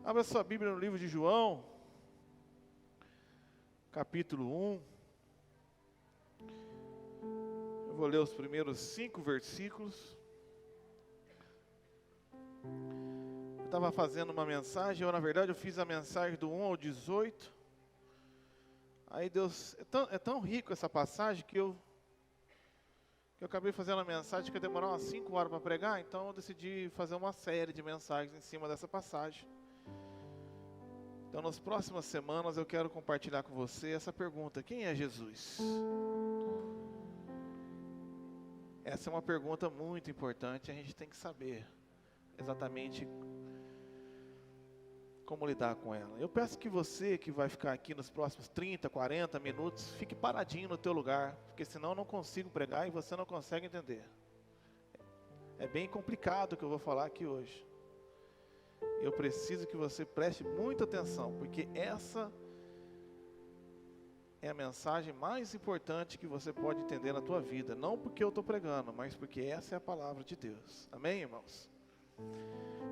Abra sua Bíblia no livro de João, capítulo 1. Eu vou ler os primeiros 5 versículos. Eu estava fazendo uma mensagem, na verdade eu fiz a mensagem do 1 ao 18. Aí Deus, é tão rico essa passagem que eu acabei fazendo a mensagem que ia demorar umas 5 horas para pregar, então eu decidi fazer uma série de mensagens em cima dessa passagem. Então, nas próximas semanas, eu quero compartilhar com você essa pergunta: quem é Jesus? Essa é uma pergunta muito importante, a gente tem que saber exatamente como lidar com ela. Eu peço que você, que vai ficar aqui nos próximos 30, 40 minutos, fique paradinho no teu lugar, porque senão eu não consigo pregar e você não consegue entender. É bem complicado o que eu vou falar aqui hoje. Eu preciso que você preste muita atenção, porque essa é a mensagem mais importante que você pode entender na tua vida. Não porque eu estou pregando, mas porque essa é a palavra de Deus. Amém, irmãos?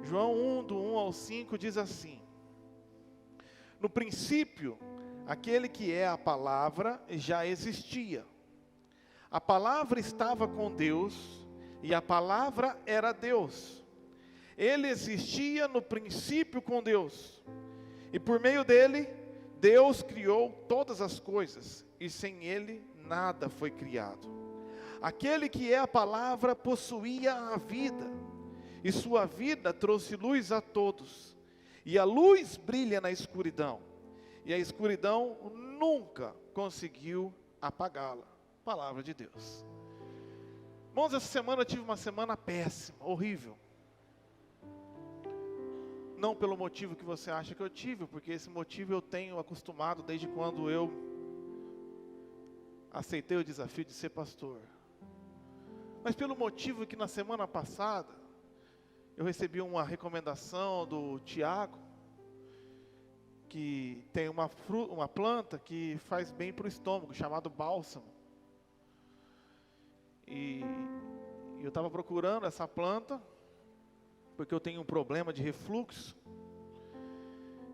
João 1, do 1 ao 5, diz assim: no princípio, aquele que é a palavra já existia. A palavra estava com Deus, e a palavra era Deus. Ele existia no princípio com Deus, e por meio dele, Deus criou todas as coisas, e sem ele, nada foi criado. Aquele que é a palavra possuía a vida, e sua vida trouxe luz a todos, e a luz brilha na escuridão, e a escuridão nunca conseguiu apagá-la. Palavra de Deus. Irmãos, essa semana eu tive uma semana péssima, horrível. Não pelo motivo que você acha que eu tive, porque esse motivo eu tenho acostumado desde quando eu aceitei o desafio de ser pastor. Mas pelo motivo que na semana passada, eu recebi uma recomendação do Tiago, que tem uma planta que faz bem para o estômago, chamado bálsamo. E eu estava procurando essa planta, porque eu tenho um problema de refluxo.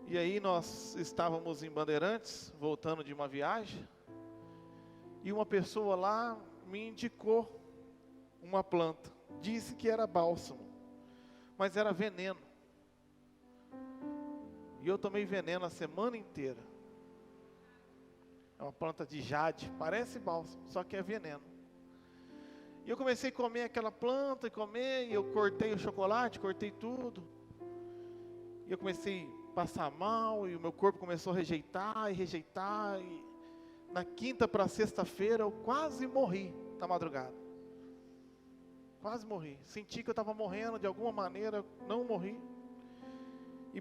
E aí nós estávamos em Bandeirantes, voltando de uma viagem, e uma pessoa lá me indicou uma planta. Disse que era bálsamo, mas era veneno. E eu tomei veneno a semana inteira. É uma planta de jade, parece bálsamo, só que é veneno. E eu comecei a comer aquela planta, e eu cortei o chocolate, cortei tudo. E eu comecei a passar mal, e o meu corpo começou a rejeitar. E na quinta para sexta-feira, eu quase morri na madrugada. Quase morri. Senti que eu estava morrendo de alguma maneira, não morri.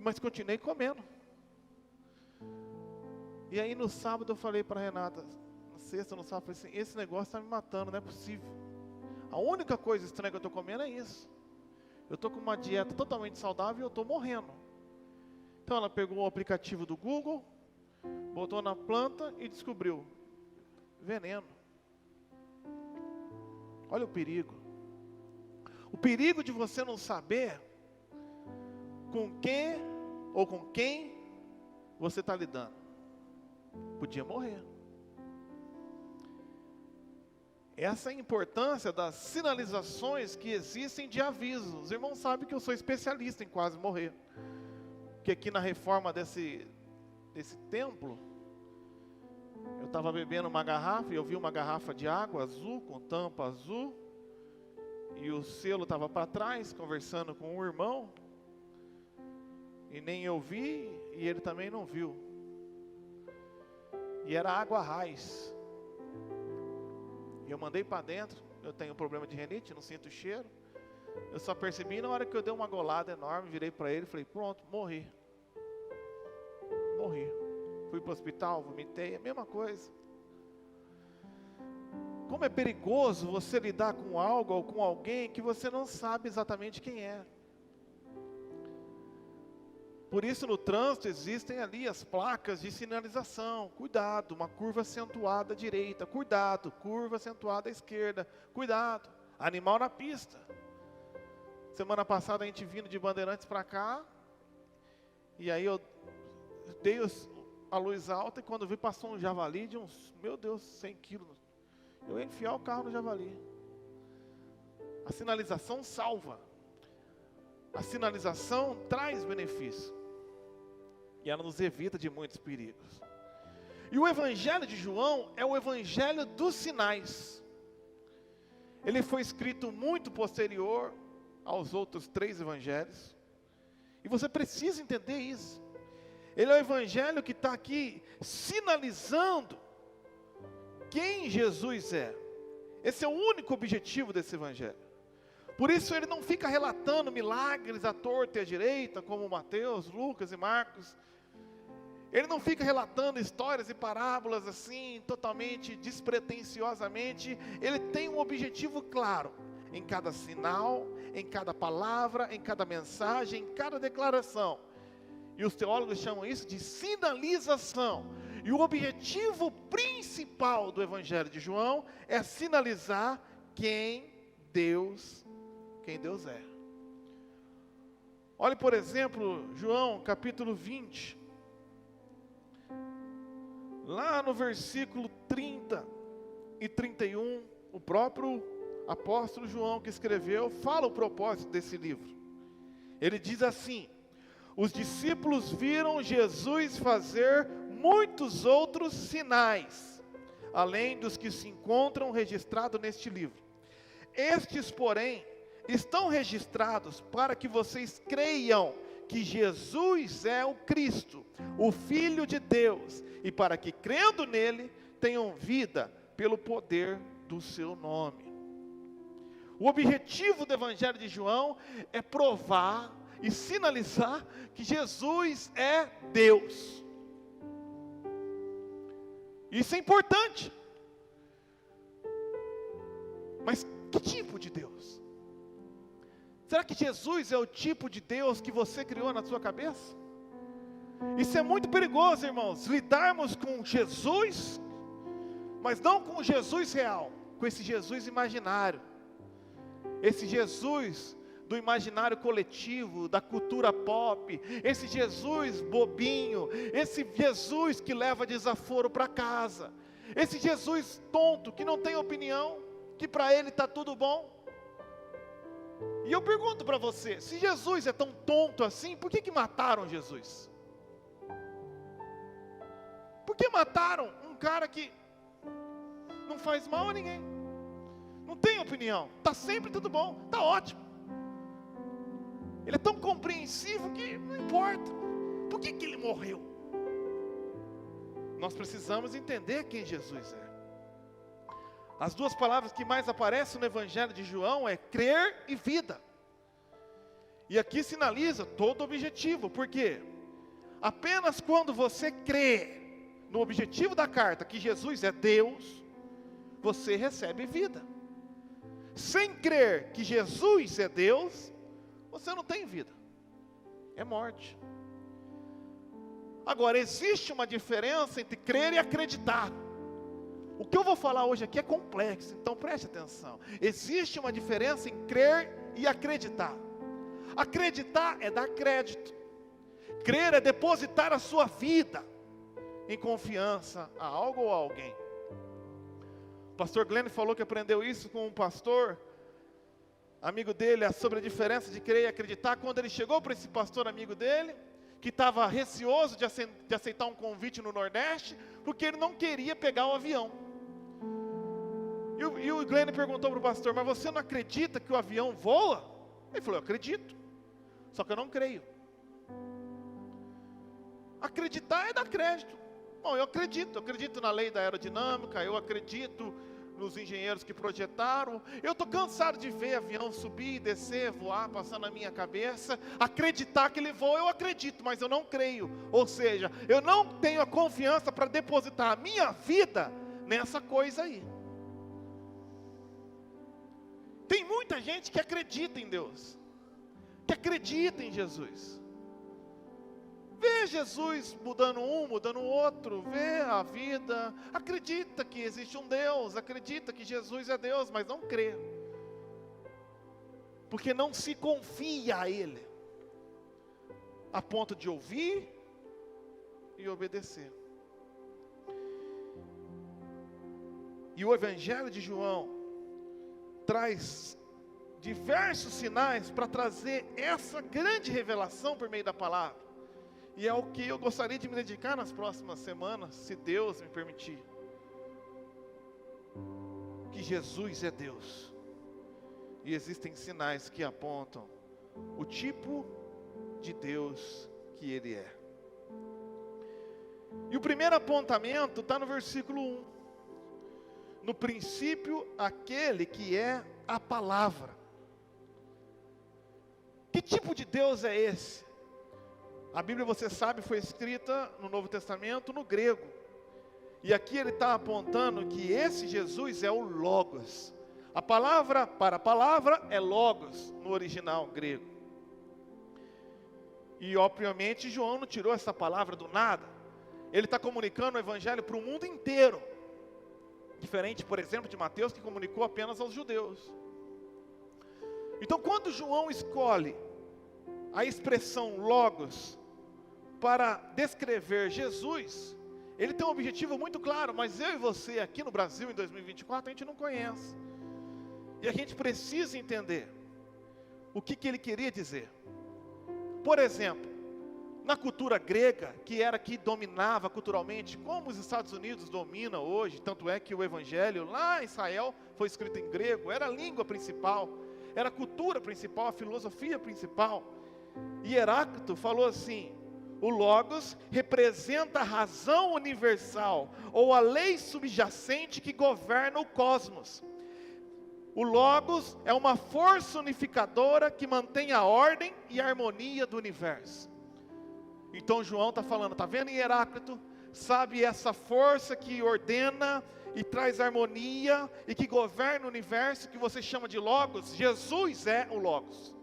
Mas continuei comendo. E aí no sábado eu falei para a Renata, na sexta, no sábado, eu falei assim: esse negócio está me matando, não é possível. A única coisa estranha que eu estou comendo é isso. Eu estou com uma dieta totalmente saudável e eu estou morrendo. Então ela pegou o aplicativo do Google, botou na planta e descobriu: veneno. Olha o perigo. O perigo de você não saber com quem ou com quem você está lidando. Podia morrer. Essa é a importância das sinalizações que existem de aviso. Os irmãos sabem que eu sou especialista em quase morrer. Porque aqui na reforma desse templo, eu estava bebendo uma garrafa e eu vi uma garrafa de água azul, com tampa azul. E o selo estava para trás, conversando com um irmão. E nem eu vi, e ele também não viu. E era água raiz. E eu mandei para dentro. Eu tenho um problema de rinite, não sinto cheiro. Eu só percebi na hora que eu dei uma golada enorme, virei para ele e falei: pronto, morri. Morri. Fui para o hospital, vomitei, a mesma coisa. Como é perigoso você lidar com algo ou com alguém que você não sabe exatamente quem é. Por isso no trânsito existem ali as placas de sinalização. Cuidado, uma curva acentuada à direita. Cuidado, curva acentuada à esquerda. Cuidado, animal na pista. Semana passada a gente vindo de Bandeirantes para cá, E aí eu dei a luz alta e quando vi passou um javali de uns, meu Deus, 100 quilos. Eu ia enfiar o carro no javali. A sinalização salva. A sinalização traz benefício. E ela nos evita de muitos perigos. E o Evangelho de João é o Evangelho dos sinais. Ele foi escrito muito posterior aos outros 3 evangelhos. E você precisa entender isso. Ele é o Evangelho que está aqui sinalizando quem Jesus é. Esse é o único objetivo desse Evangelho. Por isso ele não fica relatando milagres à torta e à direita, como Mateus, Lucas e Marcos. Ele não fica relatando histórias e parábolas assim, totalmente despretensiosamente. Ele tem um objetivo claro, em cada sinal, em cada palavra, em cada mensagem, em cada declaração. E os teólogos chamam isso de sinalização. E o objetivo principal do Evangelho de João é sinalizar quem Deus é. Olhe, por exemplo, João capítulo 20. Lá no versículo 30 e 31, o próprio apóstolo João que escreveu, fala o propósito desse livro. Ele diz assim: os discípulos viram Jesus fazer muitos outros sinais, além dos que se encontram registrados neste livro. Estes, porém, estão registrados para que vocês creiam que Jesus é o Cristo, o Filho de Deus, e para que, crendo nele, tenham vida pelo poder do seu nome. O objetivo do Evangelho de João é provar e sinalizar que Jesus é Deus. Isso é importante. Mas que tipo de Deus? Será que Jesus é o tipo de Deus que você criou na sua cabeça? Isso é muito perigoso, irmãos, lidarmos com Jesus, mas não com o Jesus real, com esse Jesus imaginário. Esse Jesus do imaginário coletivo, da cultura pop, esse Jesus bobinho, esse Jesus que leva desaforo para casa, esse Jesus tonto, que não tem opinião, que para ele está tudo bom. E eu pergunto para você, se Jesus é tão tonto assim, por que mataram Jesus? Por que mataram um cara que não faz mal a ninguém? Não tem opinião, está sempre tudo bom, está ótimo. Ele é tão compreensivo que não importa. Por que ele morreu? Nós precisamos entender quem Jesus é. As 2 palavras que mais aparecem no Evangelho de João é crer e vida. E aqui sinaliza todo o objetivo. Por quê? Apenas quando você crê no objetivo da carta, que Jesus é Deus, você recebe vida. Sem crer que Jesus é Deus, você não tem vida. É morte. Agora, existe uma diferença entre crer e acreditar. O que eu vou falar hoje aqui é complexo, então preste atenção. Existe uma diferença em crer e acreditar. Acreditar é dar crédito. Crer é depositar a sua vida em confiança a algo ou a alguém. O pastor Glenn falou que aprendeu isso com um pastor amigo dele, sobre a diferença de crer e acreditar, quando ele chegou para esse pastor amigo dele, que estava receoso de aceitar um convite no Nordeste, porque ele não queria pegar o avião. E o Glenn perguntou para o pastor: mas você não acredita que o avião voa? Ele falou: eu acredito, só que eu não creio. Acreditar é dar crédito. Bom, eu acredito na lei da aerodinâmica, eu acredito nos engenheiros que projetaram. Eu estou cansado de ver avião subir, descer, voar, passar na minha cabeça. Acreditar que ele voa, eu acredito, mas eu não creio. Ou seja, eu não tenho a confiança para depositar a minha vida nessa coisa aí. Tem muita gente que acredita em Deus, que acredita em Jesus. Vê Jesus mudando um, mudando o outro, vê a vida, acredita que existe um Deus, acredita que Jesus é Deus, mas não crê, porque não se confia a Ele. a ponto de ouvir e obedecer. E o Evangelho de João traz diversos sinais para trazer essa grande revelação por meio da palavra. E é o que eu gostaria de me dedicar nas próximas semanas, se Deus me permitir. Que Jesus é Deus. E existem sinais que apontam o tipo de Deus que Ele é. E o primeiro apontamento está no versículo 1. No princípio, aquele que é a palavra. Que tipo de Deus é esse? A Bíblia, você sabe, foi escrita no Novo Testamento no grego. E aqui ele está apontando que esse Jesus é o Logos. A palavra para palavra é Logos no original grego. E obviamente João não tirou essa palavra do nada. Ele está comunicando o Evangelho para o mundo inteiro. Diferente, por exemplo, de Mateus, que comunicou apenas aos judeus. Então, quando João escolhe a expressão Logos para descrever Jesus, ele tem um objetivo muito claro, mas eu e você aqui no Brasil em 2024, a gente não conhece. E a gente precisa entender o que ele queria dizer. Por exemplo, na cultura grega, que era que dominava culturalmente, como os Estados Unidos dominam hoje, tanto é que o Evangelho lá em Israel foi escrito em grego, era a língua principal, era a cultura principal, a filosofia principal. E Heráclito falou assim: o Logos representa a razão universal, ou a lei subjacente que governa o cosmos. O Logos é uma força unificadora que mantém a ordem e a harmonia do universo. Então João está falando, está vendo em Heráclito? Sabe essa força que ordena e traz harmonia e que governa o universo, que você chama de Logos? Jesus é o Logos.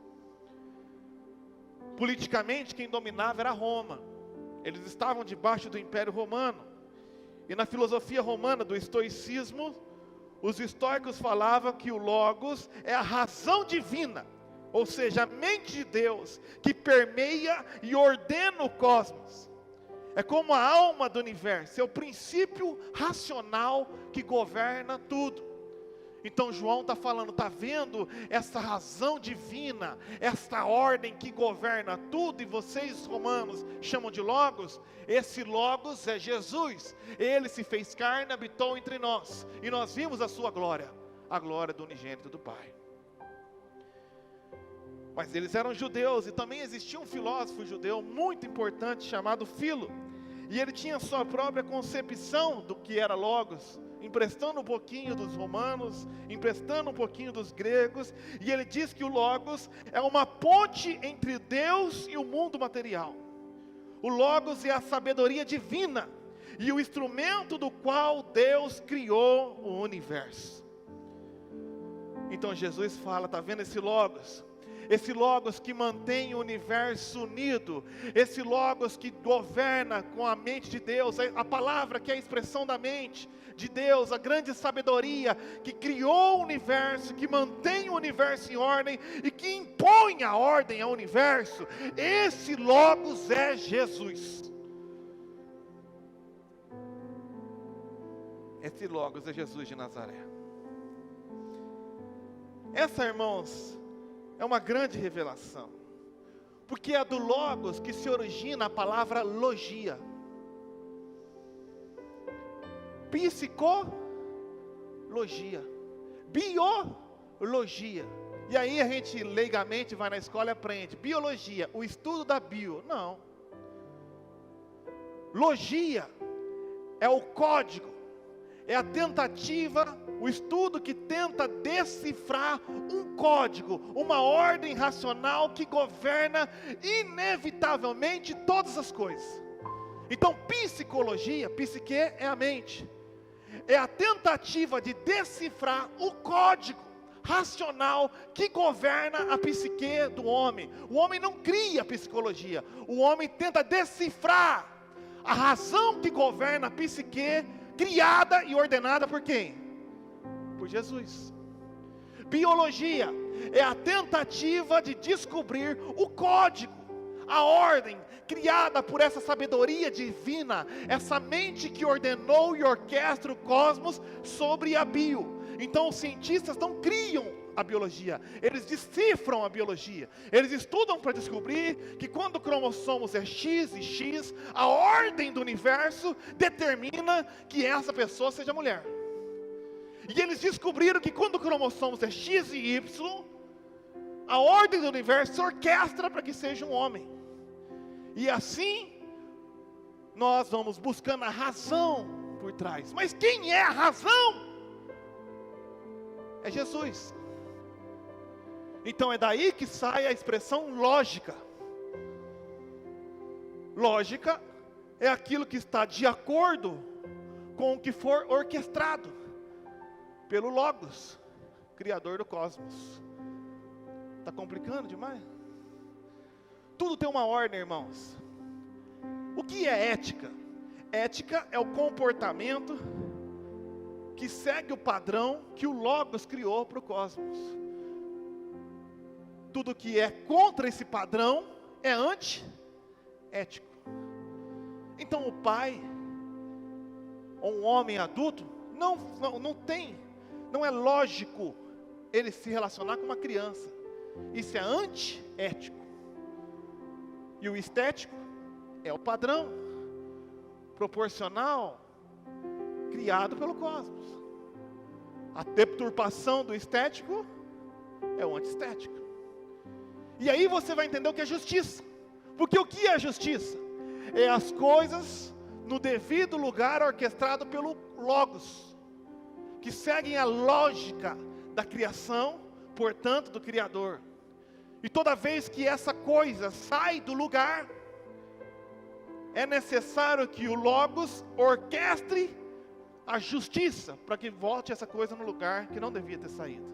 Politicamente, quem dominava era Roma. Eles estavam debaixo do Império Romano. E na filosofia romana do estoicismo, os estoicos falavam que o Logos é a razão divina, ou seja, a mente de Deus, que permeia e ordena o cosmos. É como a alma do universo, é o princípio racional que governa tudo. Então João está falando, está vendo essa razão divina, esta ordem que governa tudo, e vocês romanos chamam de Logos? Esse Logos é Jesus. Ele se fez carne, habitou entre nós, e nós vimos a sua glória, a glória do unigênito do Pai. Mas eles eram judeus, e também existia um filósofo judeu muito importante chamado Filo, e ele tinha sua própria concepção do que era Logos, emprestando um pouquinho dos romanos, emprestando um pouquinho dos gregos, e ele diz que o Logos é uma ponte entre Deus e o mundo material. O Logos é a sabedoria divina, e o instrumento do qual Deus criou o universo. Então Jesus fala, está vendo esse Logos? Esse Logos que mantém o universo unido, esse Logos que governa com a mente de Deus, a palavra que é a expressão da mente de Deus, a grande sabedoria que criou o universo, que mantém o universo em ordem e que impõe a ordem ao universo. Esse Logos é Jesus. Esse Logos é Jesus de Nazaré. Essa, irmãos, é uma grande revelação, porque é do Logos que se origina a palavra logia. Psicologia, biologia. E aí a gente leigamente vai na escola e aprende biologia, o estudo da bio. Não. Logia é o código, é a tentativa, o estudo que tenta decifrar um código, uma ordem racional que governa inevitavelmente todas as coisas. Então, psicologia, psique é a mente, é a tentativa de decifrar o código racional que governa a psique do homem. O homem não cria psicologia, o homem tenta decifrar a razão que governa a psique, criada e ordenada por quem? Por Jesus. Biologia é a tentativa de descobrir o código, a ordem criada por essa sabedoria divina, essa mente que ordenou e orquestra o cosmos sobre a bio. Então os cientistas não criam a biologia, eles decifram a biologia, eles estudam para descobrir que quando o cromossomos é X e X, a ordem do universo determina que essa pessoa seja mulher. E eles descobriram que quando o cromossomos é X e Y, a ordem do universo orquestra para que seja um homem. E assim, nós vamos buscando a razão por trás. Mas quem é a razão? É Jesus. Então é daí que sai a expressão lógica. Lógica é aquilo que está de acordo com o que for orquestrado pelo Logos, Criador do cosmos. Está complicando demais? Tudo tem uma ordem, irmãos. O que é ética? Ética é o comportamento que segue o padrão que o Logos criou para o cosmos. Tudo que é contra esse padrão é anti-ético. Então o pai, ou um homem adulto, não é lógico ele se relacionar com uma criança. Isso é anti-ético. E o estético é o padrão proporcional criado pelo cosmos. A deturpação do estético é o antiestético. E aí você vai entender o que é justiça. Porque o que é justiça? É as coisas no devido lugar orquestrado pelo Logos, que seguem a lógica da criação, portanto do Criador. E toda vez que essa coisa sai do lugar, é necessário que o Logos orquestre a justiça, para que volte essa coisa no lugar que não devia ter saído.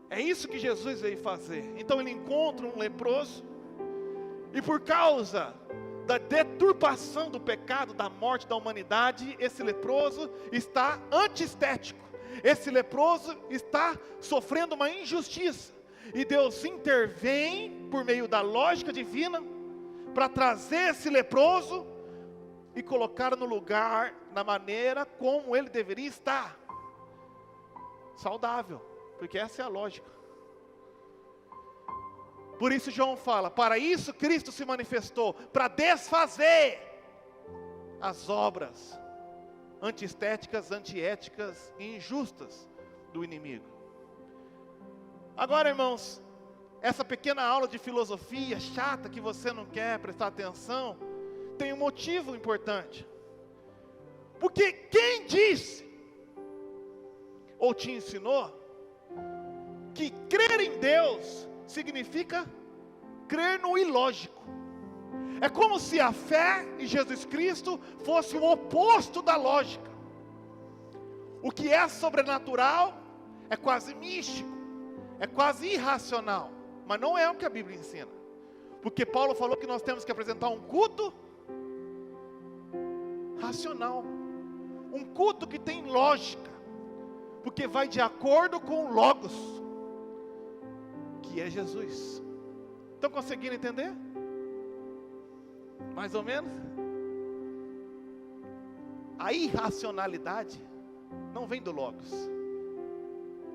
É isso que Jesus veio fazer. Então ele encontra um leproso, e por causa da deturpação do pecado, da morte da humanidade, esse leproso está antiestético. Esse leproso está sofrendo uma injustiça. E Deus intervém por meio da lógica divina para trazer esse leproso e colocar no lugar, na maneira como ele deveria estar. Saudável, porque essa é a lógica. Por isso João fala, para isso Cristo se manifestou, para desfazer as obras antiestéticas, antiéticas e injustas do inimigo. Agora, irmãos, essa pequena aula de filosofia chata que você não quer prestar atenção, tem um motivo importante. Porque quem disse ou te ensinou que crer em Deus significa crer no ilógico? É como se a fé em Jesus Cristo fosse o oposto da lógica. O que é sobrenatural é quase místico, é quase irracional, mas não é o que a Bíblia ensina. Porque Paulo falou que nós temos que apresentar um culto racional, um culto que tem lógica, porque vai de acordo com o Logos, que é Jesus. Estão conseguindo entender? Mais ou menos? A irracionalidade não vem do Logos,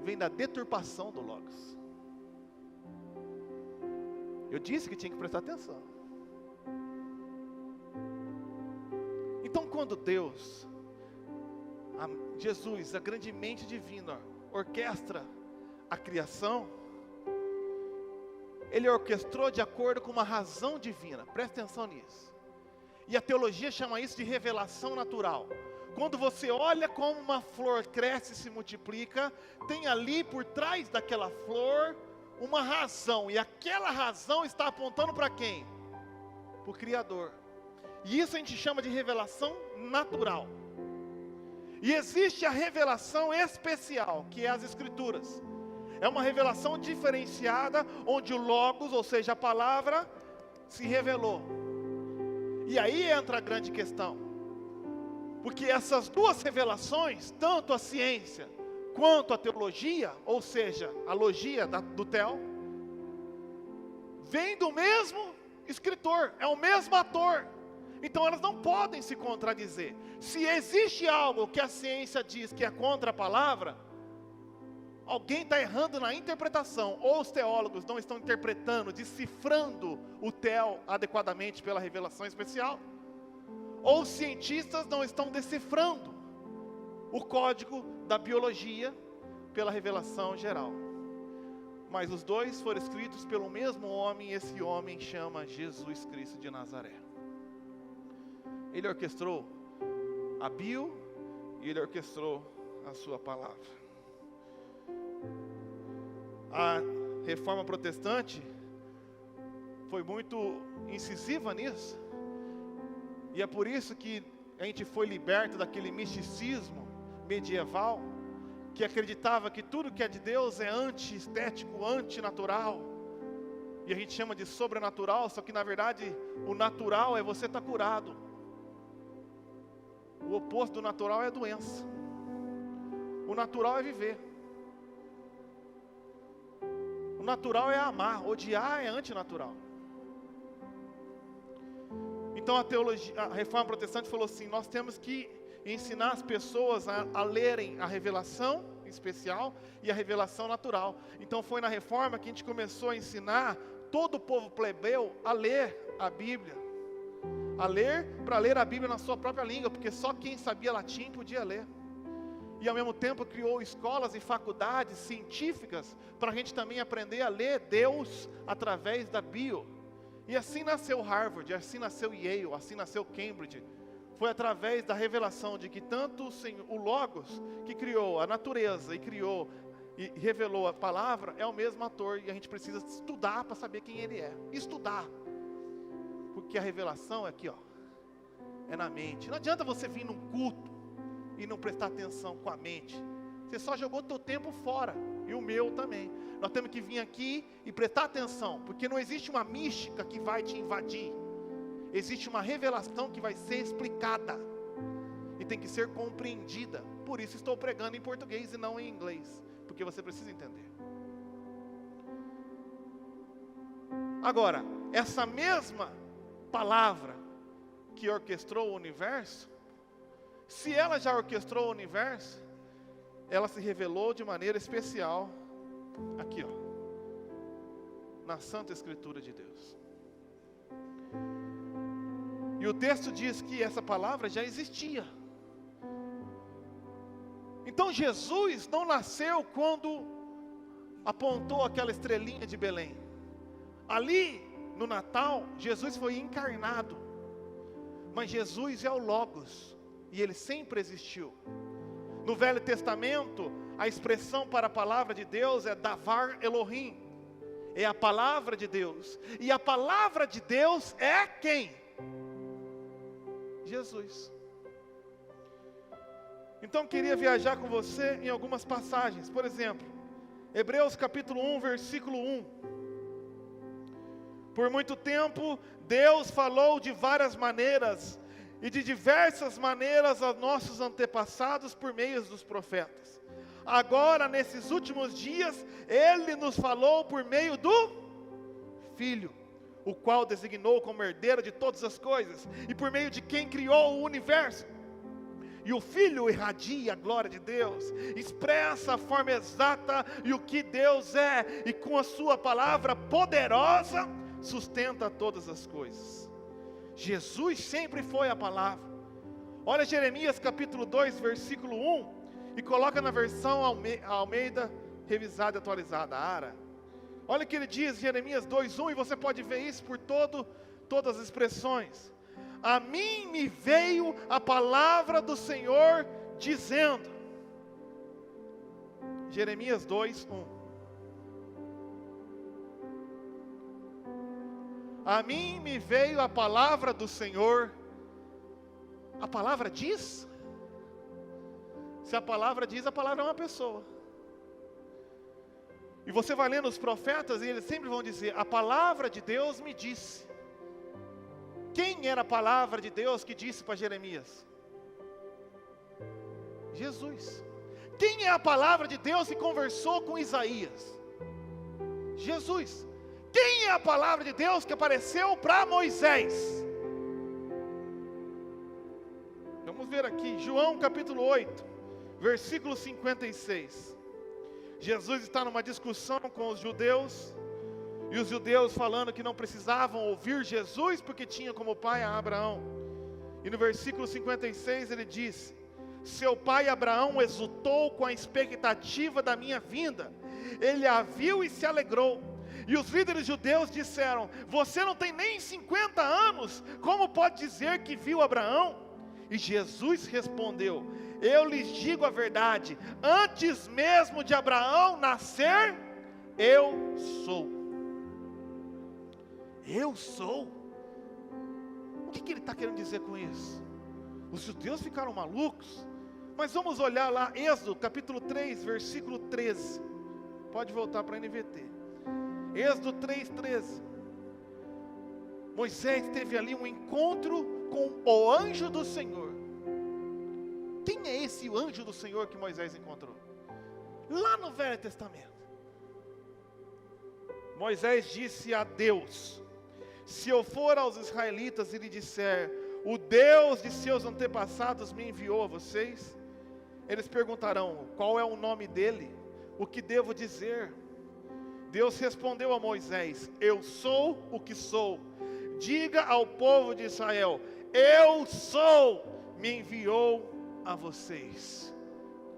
vem da deturpação do Logos. Eu disse que tinha que prestar atenção. Então quando Deus, Jesus, a grande mente divina, orquestra a criação, Ele orquestrou de acordo com uma razão divina. Presta atenção nisso. E a teologia chama isso de revelação natural. Quando você olha como uma flor cresce e se multiplica, tem ali por trás daquela flor uma razão. E aquela razão está apontando para quem? Para o Criador. E isso a gente chama de revelação natural. E existe a revelação especial, que é as Escrituras. É uma revelação diferenciada, onde o Logos, ou seja, a palavra, se revelou. E aí entra a grande questão. Porque essas duas revelações, tanto a ciência quanto a teologia, ou seja, a logia do Theo, vem do mesmo escritor, é o mesmo ator. Então elas não podem se contradizer. Se existe algo que a ciência diz que é contra a palavra, alguém está errando na interpretação, ou os teólogos não estão interpretando, decifrando o TEL adequadamente pela revelação especial, ou os cientistas não estão decifrando o código da biologia pela revelação geral. Mas os dois foram escritos pelo mesmo homem, e esse homem chama Jesus Cristo de Nazaré. Ele orquestrou a bio e ele orquestrou a sua palavra. A reforma protestante foi muito incisiva nisso, e é por isso que a gente foi liberto daquele misticismo medieval, que acreditava que tudo que é de Deus é anti-estético, antinatural, e a gente chama de sobrenatural, só que na verdade o natural é você estar curado. O oposto do natural é a doença. O natural é viver. O natural é amar, odiar é antinatural. Então a reforma protestante falou assim: nós temos que ensinar as pessoas a lerem a revelação especial e a revelação natural. Então foi na reforma que a gente começou a ensinar todo o povo plebeu a ler a Bíblia. Para ler a Bíblia na sua própria língua, porque só quem sabia latim podia ler. E ao mesmo tempo criou escolas e faculdades científicas para a gente também aprender a ler Deus através da bio. E assim nasceu Harvard, assim nasceu Yale, assim nasceu Cambridge. Foi através da revelação de que tanto o Logos, que criou a natureza e criou e revelou a palavra, é o mesmo ator, e a gente precisa estudar para saber quem ele é. Estudar. Porque a revelação é aqui, ó, é na mente. Não adianta você vir num culto e não prestar atenção com a mente. Você só jogou teu tempo fora, e o meu também. Nós temos que vir aqui e prestar atenção, porque não existe uma mística que vai te invadir. Existe uma revelação que vai ser explicada e tem que ser compreendida. Por isso estou pregando em português e não em inglês, porque você precisa entender. Agora, essa mesma palavra que orquestrou o universo, se ela já orquestrou o universo, ela se revelou de maneira especial aqui, ó, na Santa Escritura de Deus. E o texto diz que essa palavra já existia. Então Jesus não nasceu quando apontou aquela estrelinha de Belém. Ali no Natal, Jesus foi encarnado. Mas Jesus é o Logos, e ele sempre existiu. No Velho Testamento, a expressão para a palavra de Deus é Davar Elohim. É a palavra de Deus. E a palavra de Deus é quem? Jesus. Então eu queria viajar com você em algumas passagens. Por exemplo, Hebreus capítulo 1, versículo 1. Por muito tempo, Deus falou de várias maneiras, e de diversas maneiras aos nossos antepassados por meio dos profetas. Agora, nesses últimos dias, Ele nos falou por meio do Filho, o qual designou como herdeiro de todas as coisas, e por meio de quem criou o universo. E o Filho irradia a glória de Deus, expressa a forma exata e o que Deus é, e com a sua palavra poderosa, sustenta todas as coisas. Jesus sempre foi a palavra. Olha Jeremias capítulo 2, versículo 1, e coloca na versão Almeida, revisada e atualizada, ARA. Olha o que ele diz, Jeremias 2:1, e você pode ver isso por todas as expressões. A mim me veio a palavra do Senhor dizendo. Jeremias 2:1. A mim me veio a palavra do Senhor. A palavra diz? Se a palavra diz, a palavra é uma pessoa. E você vai lendo os profetas e eles sempre vão dizer: a palavra de Deus me disse. Quem era a palavra de Deus que disse para Jeremias? Jesus. Quem é a palavra de Deus que conversou com Isaías? Jesus. Quem é a palavra de Deus que apareceu para Moisés? Vamos ver aqui, João capítulo 8, versículo 56. Jesus está numa discussão com os judeus, e os judeus falando que não precisavam ouvir Jesus, porque tinha como pai a Abraão. E no versículo 56 ele diz: seu pai Abraão exultou com a expectativa da minha vinda, ele a viu e se alegrou. E os líderes judeus disseram: você não tem nem 50 anos, como pode dizer que viu Abraão? E Jesus respondeu: eu lhes digo a verdade, antes mesmo de Abraão nascer, eu sou. Eu sou. O que ele está querendo dizer com isso? Os judeus ficaram malucos. Mas vamos olhar lá, Êxodo capítulo 3, versículo 13. Pode voltar para a NVT. Êxodo 3:13. Moisés teve ali um encontro com o anjo do Senhor. Quem é esse anjo do Senhor que Moisés encontrou? Lá no Velho Testamento. Moisés disse a Deus: se eu for aos israelitas e lhe disser, o Deus de seus antepassados me enviou a vocês, eles perguntarão, qual é o nome dele? O que devo dizer? Deus respondeu a Moisés: eu sou o que sou. Diga ao povo de Israel: eu sou, me enviou a vocês.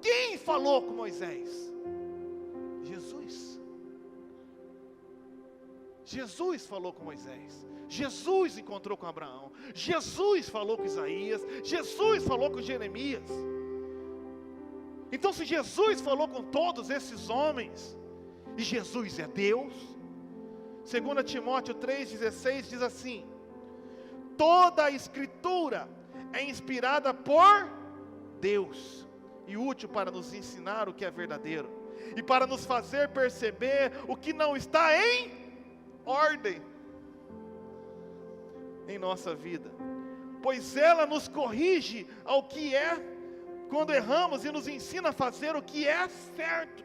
Quem falou com Moisés? Jesus. Jesus falou com Moisés. Jesus encontrou com Abraão. Jesus falou com Isaías. Jesus falou com Jeremias. Então, se Jesus falou com todos esses homens, e Jesus é Deus, 2 Timóteo 3,16 diz assim: toda a escritura é inspirada por Deus e útil para nos ensinar o que é verdadeiro e para nos fazer perceber o que não está em ordem em nossa vida, pois ela nos corrige ao que é quando erramos e nos ensina a fazer o que é certo,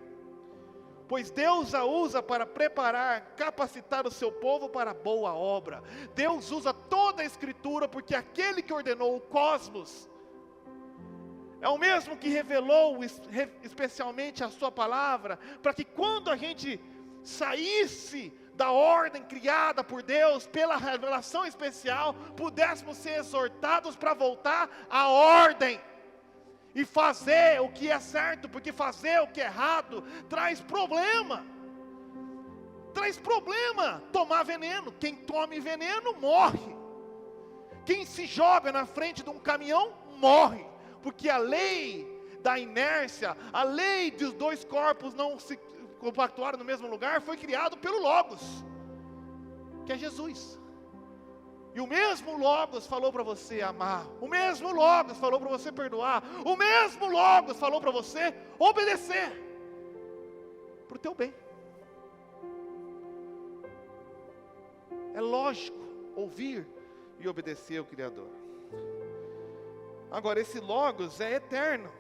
pois Deus a usa para preparar, capacitar o seu povo para a boa obra. Deus usa toda a escritura, porque aquele que ordenou o cosmos é o mesmo que revelou especialmente a sua palavra, para que quando a gente saísse da ordem criada por Deus, pela revelação especial, pudéssemos ser exortados para voltar à ordem, e fazer o que é certo, porque fazer o que é errado traz problema. Traz problema tomar veneno. Quem tome veneno morre. Quem se joga na frente de um caminhão morre, porque a lei da inércia, a lei dos dois corpos não se compactuaram no mesmo lugar, foi criado pelo Logos, que é Jesus. E o mesmo Logos falou para você amar, o mesmo Logos falou para você perdoar, o mesmo Logos falou para você obedecer, para o teu bem. É lógico ouvir e obedecer ao Criador. Agora, esse Logos é eterno,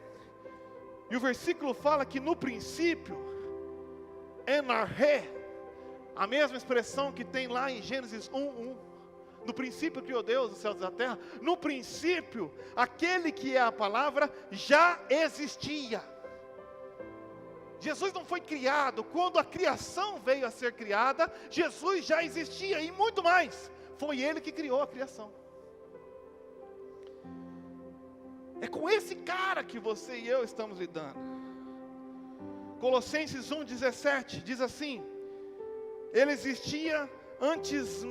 e o versículo fala que no princípio, enarre, a mesma expressão que tem lá em Gênesis 1:1. No princípio criou Deus os céus e a terra. No princípio, aquele que é a palavra já existia. Jesus não foi criado. Quando a criação veio a ser criada, Jesus já existia, e muito mais, foi Ele que criou a criação. É com esse cara que você e eu estamos lidando. Colossenses 1:17 diz assim: Ele existia antes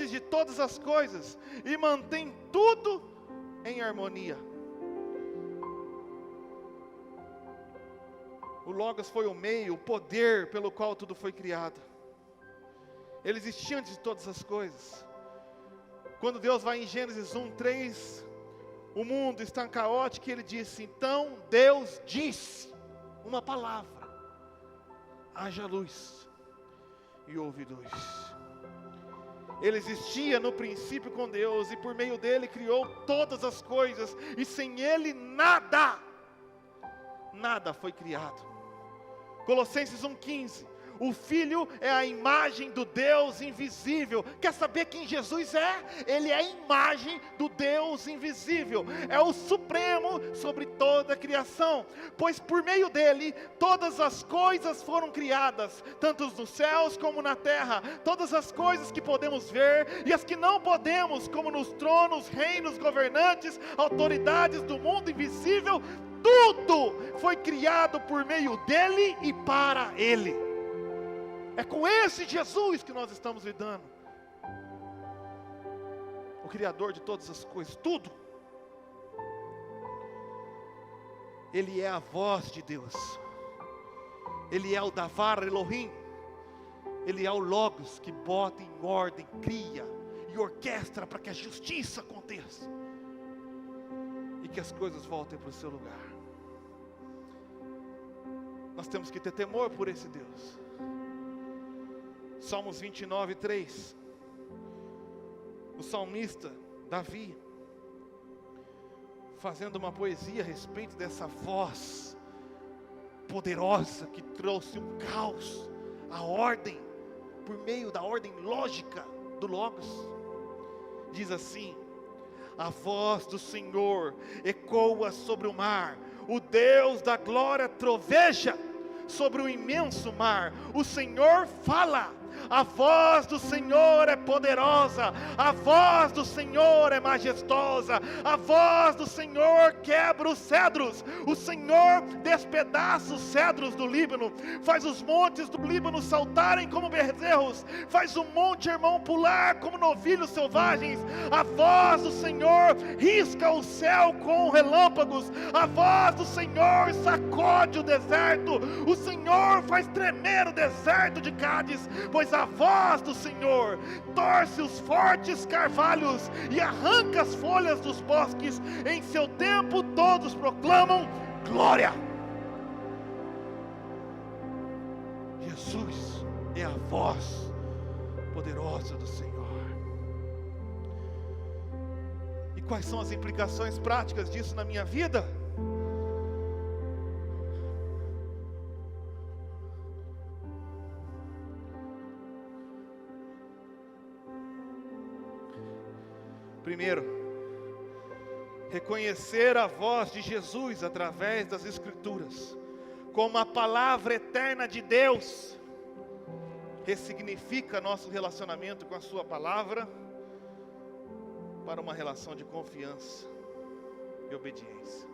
de todas as coisas, e mantém tudo em harmonia. O Logos foi o meio, o poder pelo qual tudo foi criado. Ele existia antes de todas as coisas. Quando Deus vai em Gênesis 1:3, o mundo está caótico, e Ele disse: então Deus disse uma palavra, haja luz, e houve luz. Ele existia no princípio com Deus, e por meio dele criou todas as coisas, e sem Ele nada foi criado. Colossenses 1:15, O Filho é a imagem do Deus invisível. Quer saber quem Jesus é? Ele é a imagem do Deus invisível. É o supremo sobre toda a criação. Pois por meio dele, todas as coisas foram criadas, tanto nos céus como na terra. Todas as coisas que podemos ver e as que não podemos, como nos tronos, reinos, governantes, autoridades do mundo invisível. Tudo foi criado por meio dele e para ele. É com esse Jesus que nós estamos lidando. O Criador de todas as coisas, tudo. Ele é a voz de Deus. Ele é o Davar Elohim. Ele é o Logos que bota em ordem, cria e orquestra para que a justiça aconteça. E que as coisas voltem para o seu lugar. Nós temos que ter temor por esse Deus. Salmos 29, 3. O salmista Davi, fazendo uma poesia a respeito dessa voz poderosa que trouxe um caos, a ordem, por meio da ordem lógica do Logos, diz assim: a voz do Senhor ecoa sobre o mar, o Deus da glória troveja sobre o imenso mar, o Senhor fala. A voz do Senhor é poderosa, a voz do Senhor é majestosa, a voz do Senhor quebra os cedros, o Senhor despedaça os cedros do Líbano, faz os montes do Líbano saltarem como bezerros, faz o monte Hermon pular como novilhos selvagens. A voz do Senhor risca o céu com relâmpagos, a voz do Senhor sacode o deserto, o Senhor faz tremer o deserto de Cádiz, pois a voz do Senhor torce os fortes carvalhos e arranca as folhas dos bosques. Em seu tempo todos proclamam glória. Jesus é a voz poderosa do Senhor. E quais são as implicações práticas disso na minha vida? Primeiro, reconhecer a voz de Jesus através das Escrituras, como a palavra eterna de Deus, ressignifica nosso relacionamento com a sua palavra, para uma relação de confiança e obediência.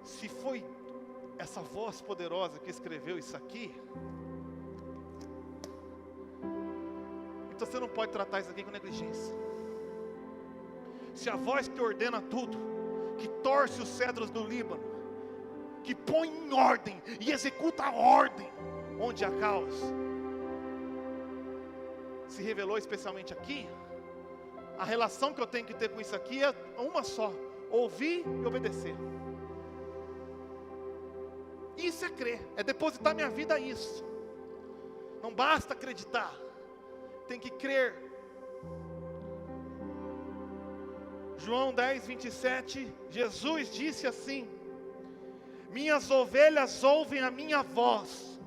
Se foi essa voz poderosa que escreveu isso aqui, então você não pode tratar isso aqui com negligência. Se a voz que ordena tudo, que torce os cedros do Líbano, que põe em ordem e executa a ordem onde há caos, se revelou especialmente aqui, a relação que eu tenho que ter com isso aqui é uma só: ouvir e obedecer. Isso é crer, é depositar minha vida a isso. Não basta acreditar, tem que crer. João 10, 27, Jesus disse assim: minhas ovelhas ouvem a minha voz,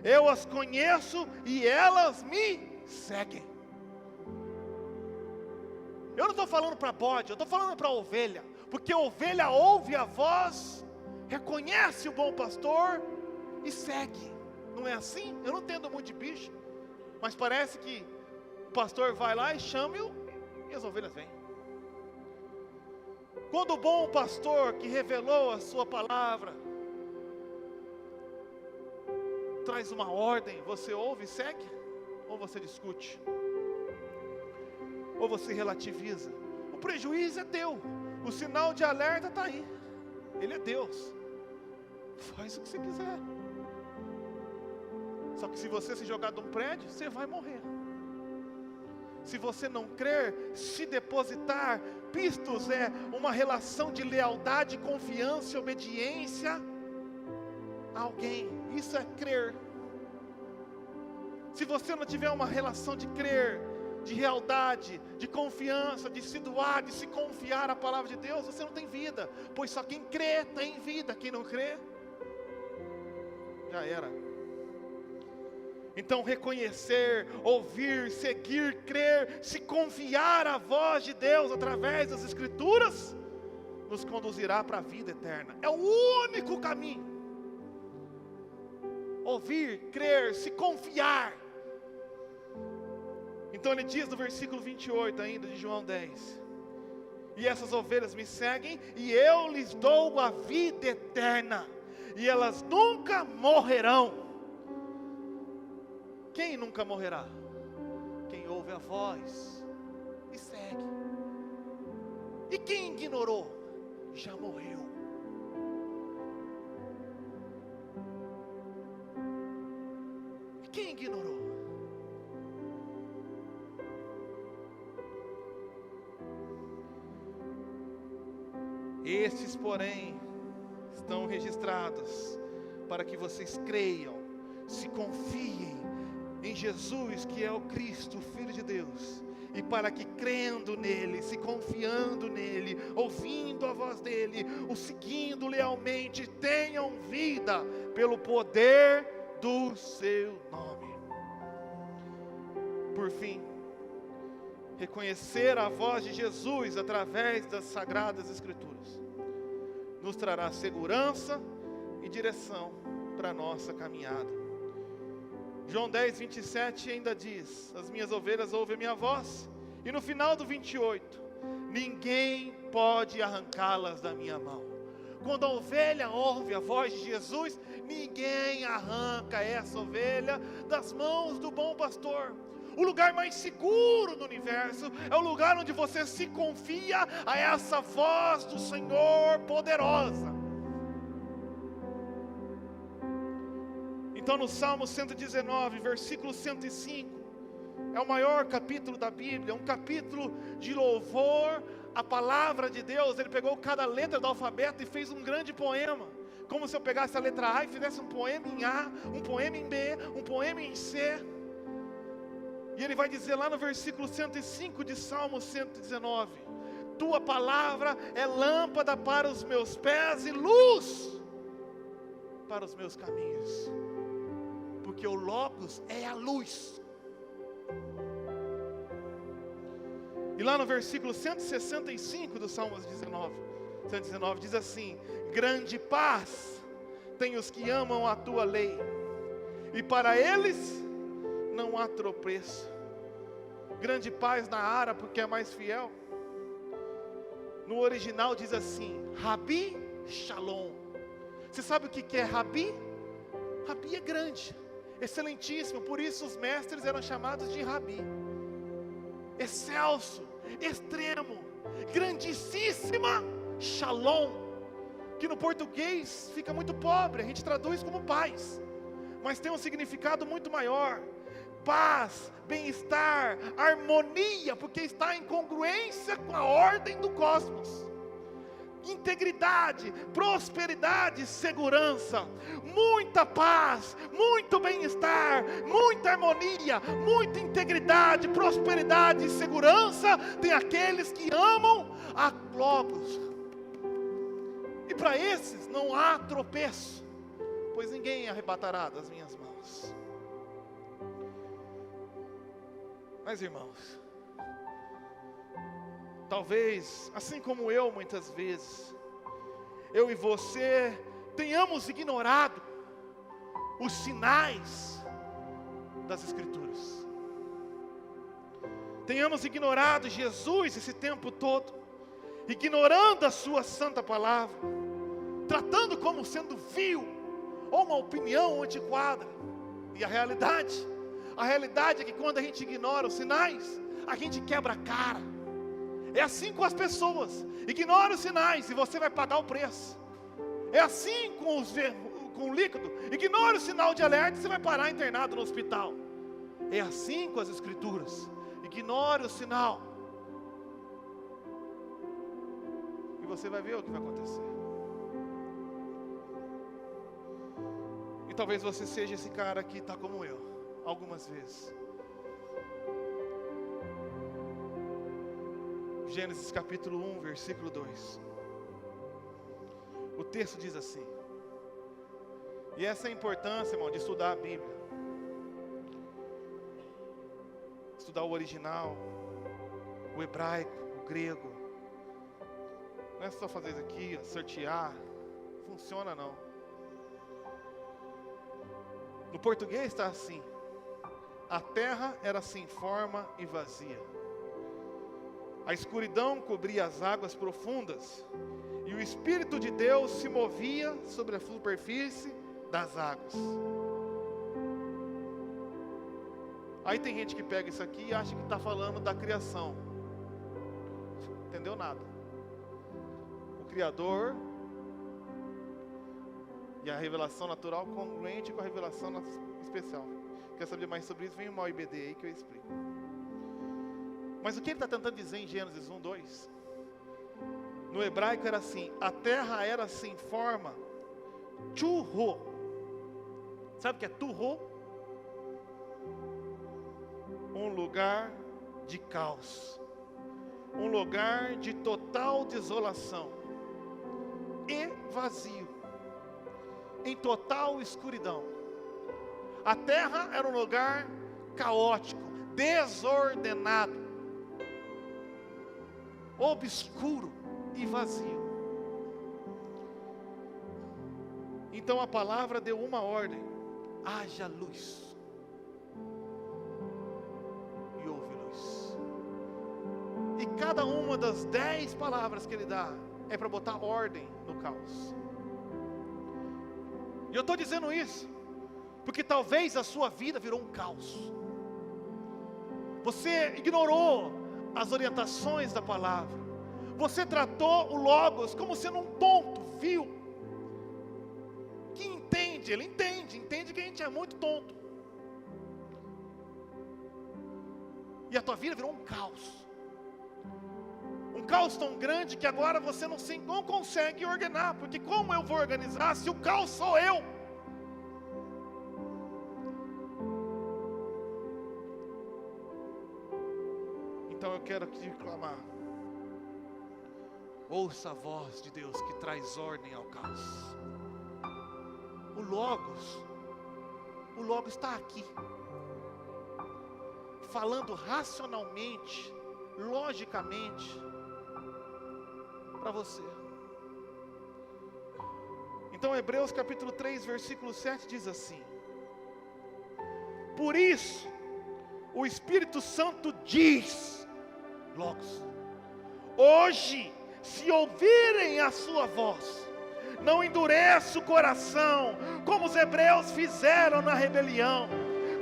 eu as conheço e elas me seguem. Eu não estou falando para bode, eu estou falando para ovelha, porque a ovelha ouve a voz, reconhece o bom pastor e segue. Não é assim? Eu não entendo muito de bicho, mas parece que o pastor vai lá e chama e as ovelhas vêm. Quando o bom pastor que revelou a sua palavra traz uma ordem, você ouve e segue? Ou você discute? Ou você relativiza? O prejuízo é teu, o sinal de alerta está aí. Ele é Deus, faz o que você quiser. Só que se você se jogar de um prédio, você vai morrer. Se você não crer, se depositar, pistos é uma relação de lealdade, confiança e obediência a alguém. Isso é crer. Se você não tiver uma relação de crer, de lealdade, de confiança, de se doar, de se confiar à palavra de Deus, você não tem vida. Pois só quem crê tem vida, quem não crê, já era. Então reconhecer, ouvir, seguir, crer, se confiar à voz de Deus através das Escrituras, nos conduzirá para a vida eterna. É o único caminho. Ouvir, crer, se confiar. Então ele diz no versículo 28 ainda de João 10: e essas ovelhas me seguem, e eu lhes dou a vida eterna, e elas nunca morrerão. Quem nunca morrerá? Quem ouve a voz e segue. E quem ignorou, já morreu. E quem ignorou? Estes, porém, estão registrados para que vocês creiam, se confiem em Jesus, que é o Cristo, o Filho de Deus, e para que crendo nele, se confiando nele, ouvindo a voz dele, o seguindo lealmente, tenham vida pelo poder do seu nome. Por fim, reconhecer a voz de Jesus através das Sagradas Escrituras nos trará segurança e direção para a nossa caminhada. João 10, 27 ainda diz: as minhas ovelhas ouvem a minha voz. E no final do 28, ninguém pode arrancá-las da minha mão. Quando a ovelha ouve a voz de Jesus, ninguém arranca essa ovelha das mãos do bom pastor. O lugar mais seguro no universo é o lugar onde você se confia a essa voz do Senhor poderosa. Então no Salmo 119, versículo 105, é o maior capítulo da Bíblia, um capítulo de louvor à palavra de Deus. Ele pegou cada letra do alfabeto e fez um grande poema, como se eu pegasse a letra A e fizesse um poema em A, um poema em B, um poema em C. E ele vai dizer lá no versículo 105 de Salmo 119: tua palavra é lâmpada para os meus pés e luz para os meus caminhos. Porque o Logos é a luz. E lá no versículo 165 do Salmo 119 diz assim: grande paz tem os que amam a tua lei, e para eles não há tropeço. Grande paz na Ara, porque é mais fiel. No original diz assim: Rabi Shalom. Você sabe o que é Rabi? Rabi é grande, excelentíssimo. Por isso os mestres eram chamados de Rabi. Excelso, extremo, grandíssima Shalom, que no português fica muito pobre, a gente traduz como paz, mas tem um significado muito maior. Paz, bem-estar, harmonia, porque está em congruência com a ordem do cosmos. Integridade, prosperidade, segurança, muita paz, muito bem-estar, muita harmonia, muita integridade, prosperidade e segurança tem aqueles que amam a Logos. E para esses não há tropeço, pois ninguém arrebatará das minhas mãos. Mas irmãos, talvez, assim como eu muitas vezes, eu e você tenhamos ignorado os sinais das Escrituras. Tenhamos ignorado Jesus esse tempo todo, ignorando a sua santa palavra, tratando como sendo vil, ou uma opinião antiquada. E a realidade é que quando a gente ignora os sinais, a gente quebra a cara. É assim com as pessoas: ignora os sinais e você vai pagar o preço. É assim com o líquido: ignora o sinal de alerta e você vai parar internado no hospital. É assim com as Escrituras: ignore o sinal e você vai ver o que vai acontecer. E talvez você seja esse cara que está como eu, algumas vezes. Gênesis capítulo 1, versículo 2. O texto diz assim, e essa é a importância, irmão, de estudar a Bíblia. estudar o original, o hebraico, o grego. Não é só fazer isso aqui, sortear. Funciona não. No português está assim: a terra era sem forma e vazia. A escuridão cobria as águas profundas, e o Espírito de Deus se movia sobre a superfície das águas. Aí tem gente que pega isso aqui e acha que está falando da criação. Entendeu nada. O Criador e a revelação natural congruente com a revelação especial. Quer saber mais sobre isso? Vem uma IBD aí que eu explico. Mas o que ele está tentando dizer em Gênesis 1, 2? No hebraico era assim: a terra era sem forma, turro. Sabe o que é turro? Um lugar de caos, um lugar de total desolação e vazio, em total escuridão. A terra era um lugar caótico, desordenado, obscuro e vazio. Então a palavra deu uma ordem: haja luz. E houve luz. E cada uma das 10 palavras que ele dá é para botar ordem no caos. E eu estou dizendo isso porque talvez a sua vida virou um caos. Você ignorou as orientações da palavra. Você tratou o Logos como sendo um tonto, vil. Que entende, ele entende que a gente é muito tonto. E a tua vida virou um caos. Um caos tão grande que agora você não consegue ordenar. Porque como eu vou organizar se o caos sou eu? Então eu quero aqui clamar: ouça a voz de Deus que traz ordem ao caos. O Logos está aqui, falando racionalmente, logicamente, para você. Então Hebreus capítulo 3, versículo 7 diz assim: por isso, o Espírito Santo diz, Logos, hoje, se ouvirem a sua voz, não endureça o coração, como os hebreus fizeram na rebelião,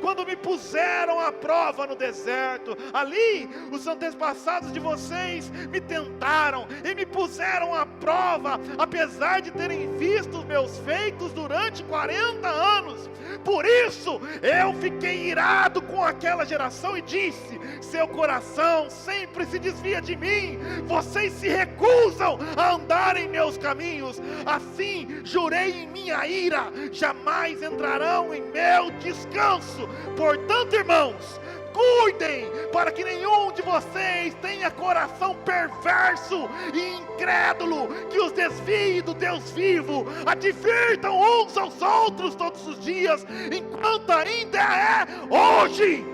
quando me puseram à prova no deserto. Ali, os antepassados de vocês me tentaram e me puseram à prova, apesar de terem visto os meus feitos durante 40 anos. Por isso, eu fiquei irado com aquela geração e disse: seu coração sempre se desvia de mim, vocês se recusam a andar em meus caminhos. Assim, jurei em minha ira, jamais entrarão em meu descanso. Portanto, irmãos, cuidem para que nenhum de vocês tenha coração perverso e incrédulo, que os desvie do Deus vivo. Advirtam uns aos outros todos os dias, enquanto ainda é hoje,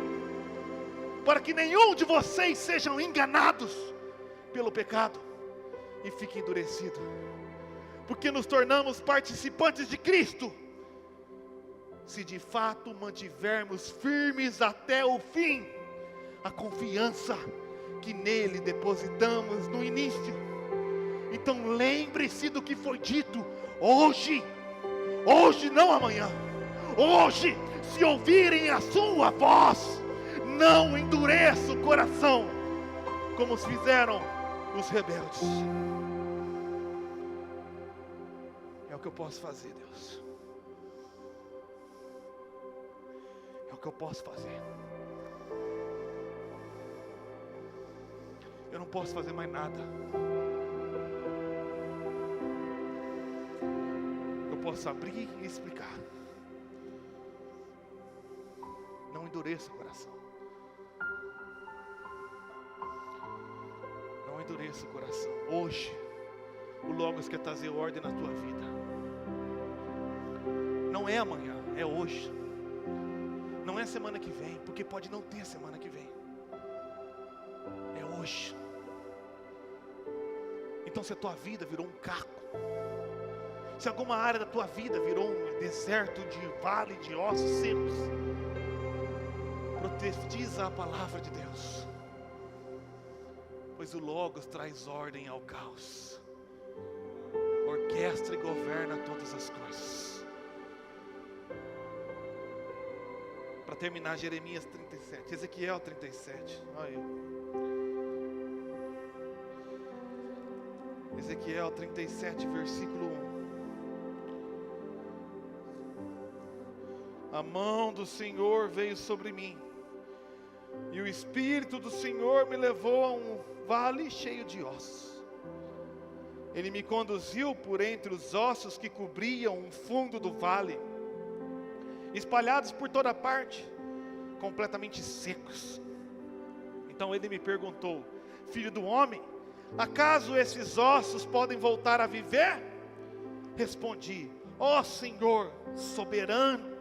para que nenhum de vocês sejam enganados pelo pecado e fique endurecido, porque nos tornamos participantes de Cristo, se de fato mantivermos firmes até o fim a confiança que nele depositamos no início. Então lembre-se do que foi dito hoje, não amanhã. Hoje, se ouvirem a sua voz, não endureça o coração, como fizeram os rebeldes. É o que eu posso fazer, Deus. É o que eu posso fazer. Eu não posso fazer mais nada. Eu posso abrir e explicar. Não endureça o coração. Não endureça o coração. Hoje, o Logos quer trazer ordem na tua vida. Não é amanhã, é hoje. Não é semana que vem, porque pode não ter semana que vem. hoje. Então, se a tua vida virou um caco, se alguma área da tua vida virou um deserto de vale de ossos secos, profetiza a palavra de Deus, pois o Logos traz ordem ao caos, orquestra e governa todas as coisas. Para terminar, Jeremias 37, Ezequiel 37, olha eu. Ezequiel 37, versículo 1. A mão do Senhor veio sobre mim, e o Espírito do Senhor me levou a um vale cheio de ossos. Ele me conduziu por entre os ossos que cobriam o fundo do vale, espalhados por toda parte, completamente secos. Então ele me perguntou: filho do homem, acaso esses ossos podem voltar a viver? Respondi: ó Senhor soberano,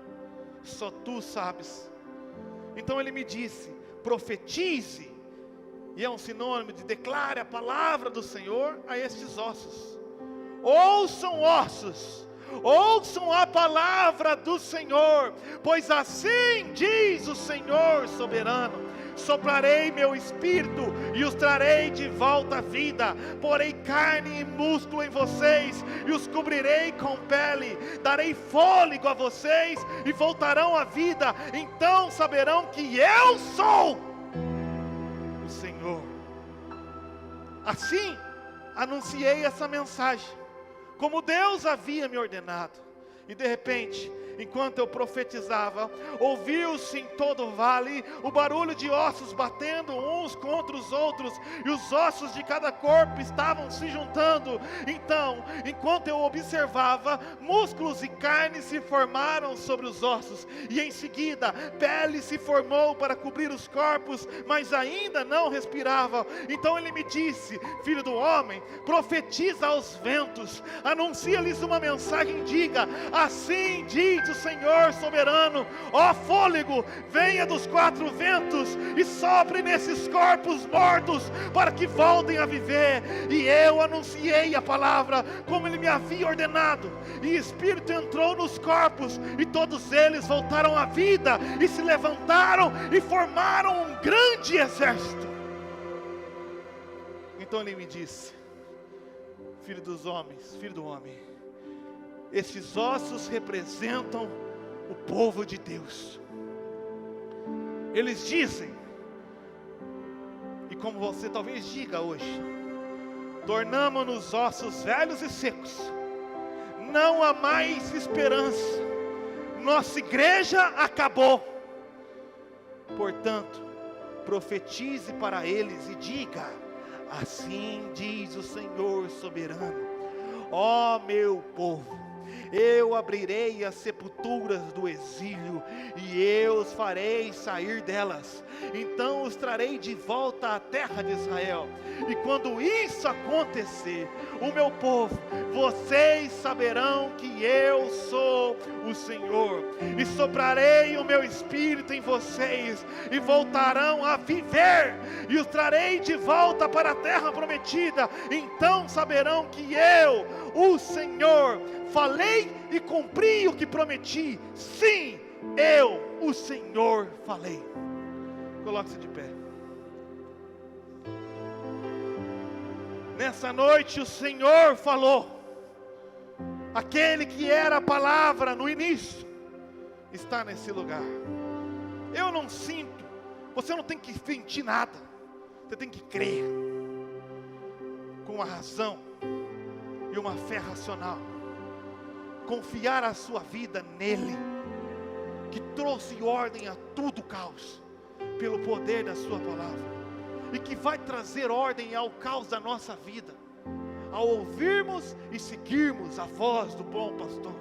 só tu sabes. Então ele me disse: profetize, e é um sinônimo de declare a palavra do Senhor a estes ossos. Ouçam, ossos, ouçam a palavra do Senhor, pois assim diz o Senhor soberano: soprarei meu espírito e os trarei de volta à vida, porei carne e músculo em vocês e os cobrirei com pele, darei fôlego a vocês e voltarão à vida. Então saberão que eu sou o Senhor. Assim anunciei essa mensagem, como Deus havia me ordenado. E de repente, enquanto eu profetizava, ouviu-se em todo o vale o barulho de ossos batendo uns contra os outros, e os ossos de cada corpo estavam se juntando. Então, enquanto eu observava, músculos e carne se formaram sobre os ossos, e em seguida, pele se formou para cobrir os corpos, mas ainda não respiravam. Então ele me disse: filho do homem, profetiza aos ventos, anuncia-lhes uma mensagem, diga: assim diz o Senhor soberano, ó fôlego, venha dos quatro ventos e sopre nesses corpos mortos, para que voltem a viver. E eu anunciei a palavra, como ele me havia ordenado, e espírito entrou nos corpos, e todos eles voltaram à vida, e se levantaram, e formaram um grande exército. Então ele me disse: filho dos homens, filho do homem, estes ossos representam o povo de Deus. Eles dizem, e como você talvez diga hoje: tornamo-nos ossos velhos e secos, não há mais esperança, nossa igreja acabou. Portanto, profetize para eles e diga: assim diz o Senhor soberano, ó meu povo, eu abrirei as sepulturas do exílio, e eu os farei sair delas, então os trarei de volta à terra de Israel. E quando isso acontecer, o meu povo, vocês saberão que eu sou o Senhor, e soprarei o meu espírito em vocês, e voltarão a viver, e os trarei de volta para a terra prometida. Então saberão que eu, o Senhor, falei e cumpri o que prometi. Sim, eu, o Senhor, falei. Coloque-se de pé. Nessa noite o Senhor falou. Aquele que era a palavra no início está nesse lugar. Eu não sinto, você não tem que sentir nada, você tem que crer com uma razão e uma fé racional, confiar a sua vida nele, que trouxe ordem a tudo caos, pelo poder da sua palavra, e que vai trazer ordem ao caos da nossa vida, ao ouvirmos e seguirmos a voz do bom pastor,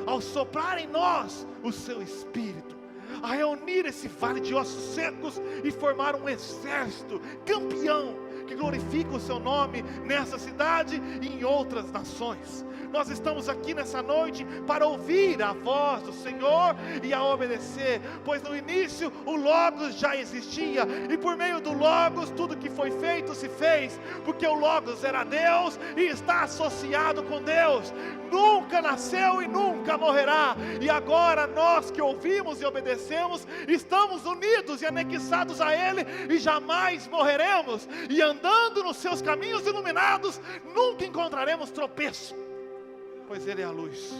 ao soprar em nós o seu espírito, a reunir esse vale de ossos secos e formar um exército campeão, que glorifica o seu nome nessa cidade e em outras nações. Nós estamos aqui nessa noite para ouvir a voz do Senhor e a obedecer, pois no início o Logos já existia, e por meio do Logos tudo que foi feito se fez, porque o Logos era Deus e está associado com Deus, nunca nasceu e nunca morrerá, e agora nós que ouvimos e obedecemos, estamos unidos e anexados a Ele, e jamais morreremos, e andando nos seus caminhos iluminados, nunca encontraremos tropeço, pois Ele é a luz.